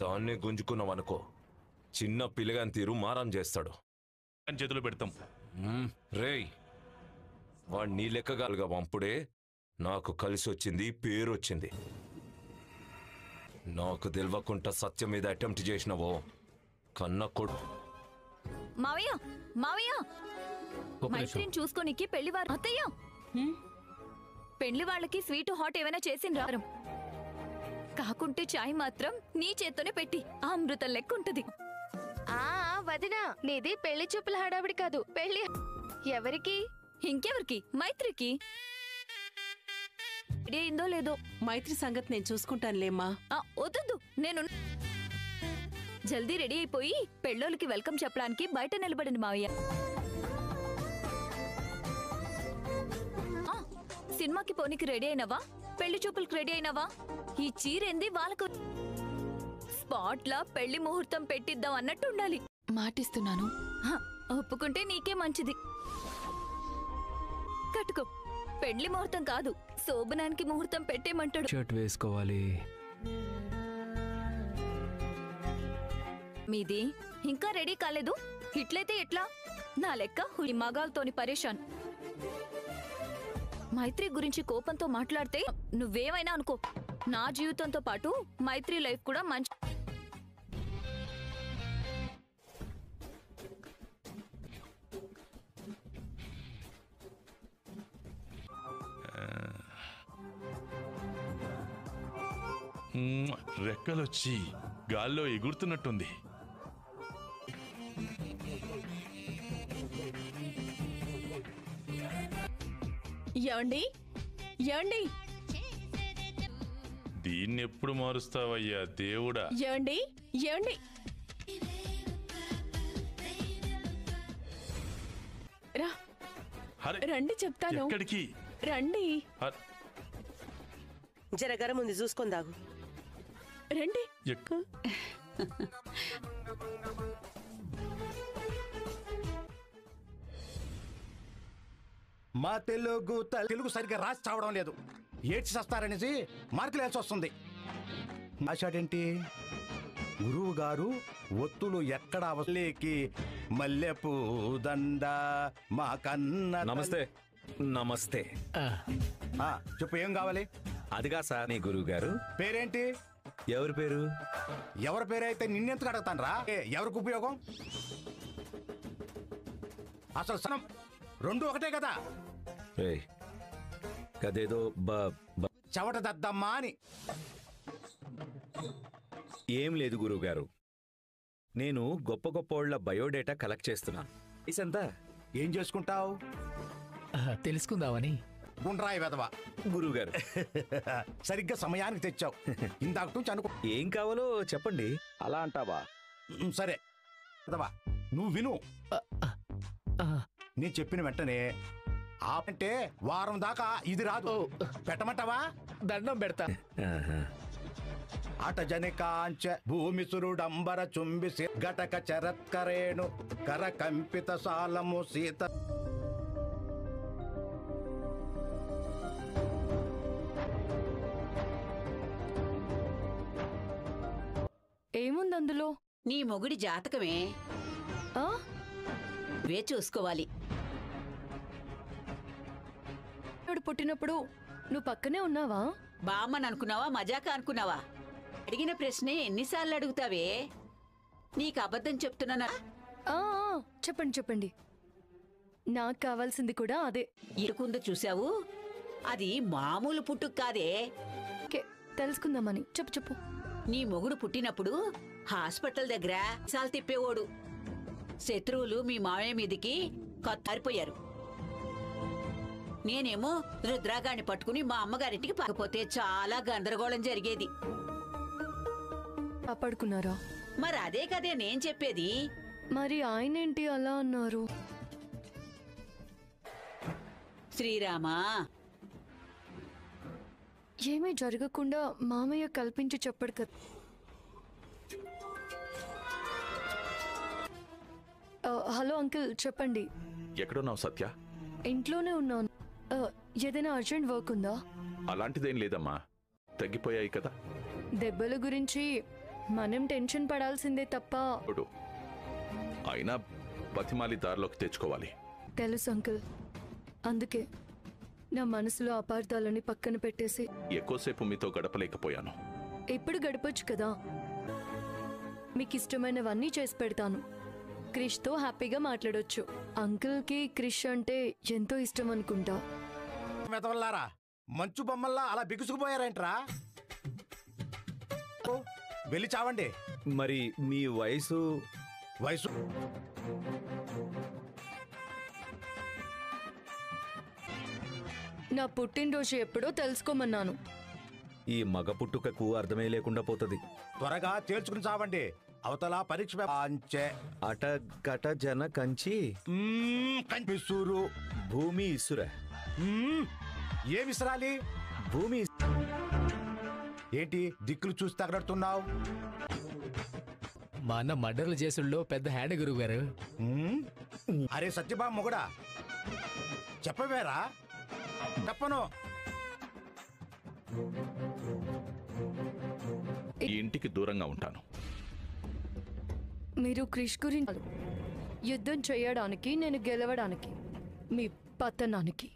దాన్నే గుంజుకున్నావనుకో చిన్న పిల్లగాని తీరు మారం చేస్తాడు. చేతులు పెడతాం. రేయ్ వాడు నీ లెక్కగాలుగా వంపుడే నాకు కలిసి వచ్చింది, పేరు వచ్చింది. నాకు తెలియకుండా సత్యం మీద అటెంప్ట్ చేసినవో కన్న కొడు. మావయ్య మావయ్య మైత్రిని చూసుకోనికి పెళ్లివారు అత్తయ్య పెళ్లి వాళ్ళకి స్వీట్ హాట్ ఏమైనా చేసిండ్రా? కాకుంటే చాయ్ మాత్రం నీ చేత్తోనే పెట్టి అమృతం లెక్క ఉంటది. వదినా, నీది పెళ్లి చూపుల హడావిడి కాదు, పెళ్లి. ఎవరికి? ఇంకెవరికి? మైత్రికి. రెడీ అయిందో లేదో. మైత్రి సంగతి నేను చూసుకుంటానులేమ్మా. వద్దు, నేను జల్దీ రెడీ అయిపోయి పెళ్ళోళ్ళకి వెల్కమ్ చెప్పడానికి బయట నిలబడింది మావయ్య. సినిమాకి పోనీకి రెడీ అయినవా? పెళ్లి చూపులకి రెడీ అయినవా? ఈ చీరేంది వాళ్ళకు స్పాట్లా పెళ్లి ముహూర్తం పెట్టిద్దాం అన్నట్టు ఉండాలి. మాటిస్తున్నాను. ఒప్పుకుంటే నీకే మంచిది. కట్టుకో. పెళ్లి ముహూర్తం కాదు, శోభనానికి ముహూర్తం పెట్టేమంటాడు. షర్ట్ వేసుకోవాలి. మీది ఇంకా రెడీ కాలేదు. ఇట్లయితే ఎట్లా? నా లెక్క ఈ మగాల్తోని పరేషాన్. మైత్రి గురించి కోపంతో మాట్లాడితే నువ్వేమైనా అనుకో, నా జీవితంతో పాటు మైత్రి లైఫ్ కూడా మంచి. రెక్కలొచ్చి గాల్లో ఎగురుతున్నట్టుంది. యాండి యాండి, దీన్నెప్పుడు మారుస్తావయ్యా దేవుడా? యాండి యాండి, రా రండి చెప్తాను. ఎక్కడికి? రండి. జరగర ముందు చూసుకుందాగు. రండి. మా తెలుగు సరిగ్గా రాసి చావడం లేదు. ఏడ్చి వస్తారనేసి మార్కులు వేసి వస్తుంది. ఆశాడేంటి? గురువు గారు ఒత్తులు ఎక్కడ అవలేకి మల్లెపూ దండ మా కన్న. నమస్తే. నమస్తే. చెప్పు, ఏం కావాలి? అదిగా సార్ నీ గురువు గారు పేరేంటి? ఎవరి పేరు? ఎవరి పేరు అయితే నిన్నెందుకు అడుగుతాను రా? ఎవరికి ఉపయోగం? అసలు సనం రెండు ఒకటే కదా. కదేదో చెవట దద్దమ్మా అని. ఏం లేదు గురువు గారు, నేను గొప్ప గొప్పోళ్ల బయోడేటా కలెక్ట్ చేస్తున్నాను. ఇసంతా ఏం చేసుకుంటావు? తెలుసుకుందామని. గుండ్రాయి వెదవా. గురువు గారు సరిగ్గా సమయానికి తెచ్చావు. ఇందాక నుంచి అనుకో. ఏం కావాలో చెప్పండి. అలా అంటావా? సరే వెదవా, నువ్వు విను. నేను చెప్పిన వెంటనే అంటే వారం దాకా ఇది రాదు. పెట్టమంటావా? దండం పెడతా. అట జనికాంచ భూమి సురుడంబర చుంబి గటక చరత్కరేణు కర కంపిత సాలము సీత. ఏముంది అందులో? నీ మొగుడి జాతకమే వే చూసుకోవాలి. పుట్టినప్పుడు నువ్వు పక్కనే ఉన్నావా? బామ్మని అనుకున్నావా, మజాక అనుకున్నావా? అడిగిన ప్రశ్నే ఎన్నిసార్లు అడుగుతావే? నీకు అబద్ధం చెప్తున్నానా? చెప్పండి చెప్పండి, నాకు కావాల్సింది కూడా అదే. ఇరుకుందో చూసావు, అది మామూలు పుట్టుక కాదే. తెలుసుకుందామని. చెప్పు చెప్పు. నీ మొగుడు పుట్టినప్పుడు హాస్పిటల్ దగ్గర సాల్ తిప్పేవాడు. శత్రువులు మీ మామయ్య మీదికి కత్తారిపోయారు. నేనేమో రుద్రాగాన్ని పట్టుకుని మా అమ్మగారింటికి పకపోతే చాలా గందరగోళం జరిగేది. కాపాడుకున్నారా? మరి అదే కదే నేను చెప్పేది. మరి ఆయనేంటి అలా అన్నారు? శ్రీరామా, ఏమీ జరగకుండా మామయ్య కల్పించి చెప్పడు కదా. హలో అంకుల్, చెప్పండి. ఎక్కడున్నావు సత్య? ఇంట్లోనే ఉన్నాను. ఏదైనా అర్జెంట్ వర్క్ ఉందా? అలాంటిదేం లేదమ్మా, తగ్గిపోయాయి కదా. దెబ్బల గురించి మనం టెన్షన్ పడాల్సిందే తప్ప. ఇప్పుడు అయినా బతిమాలి దారిలోకి తెచ్చుకోవాలి. తెలుసు అంకుల్, అందుకే నా మనసులో అపార్థాలని పక్కన పెట్టేసి ఎక్కువసేపు మీతో గడపలేకపోయాను. ఇప్పుడు గడపొచ్చు కదా. మీకు ఇష్టమైనవన్నీ చేసి పెడతాను. క్రిష్తో హ్యాపీగా మాట్లాడొచ్చు. అంకుల్కి క్రిష్ అంటే ఎంతో ఇష్టం అనుకుంటా. మెదవల్లారా, మంచు బొమ్మల్లా అలా బిగుసుకుపోయారేంట్రా? ఓ, వెళ్ళి చావండి. మరి మీ వయసు వయసు నా పుట్టినరోజు ఎప్పుడో తెలుసుకోమన్నాను. ఈ మగ పుట్టుకకు అర్థమే లేకుండా పోతుంది. త్వరగా తేల్చుకుని చావండి. అవతల పరీక్ష అంచే అట గట జన కంచి కనిపిస్తూరు. భూమి ఇసుర. ఏ విసరాలి? భూమి ఏంటి దిక్కులు చూసి తగలడుతున్నావు? మా అన్న మర్డర్లు చేసుల్లో పెద్ద హ్యాండ్ గురువు గారు. అరే సత్యభామ మొగుడా, చెప్పవేరా? చెప్పను. ఈ ఇంటికి దూరంగా ఉంటాను. మీరు క్రిష్ గురించి యుద్ధం చేయడానికి, నేను గెలవడానికి, మీ పతనానికి.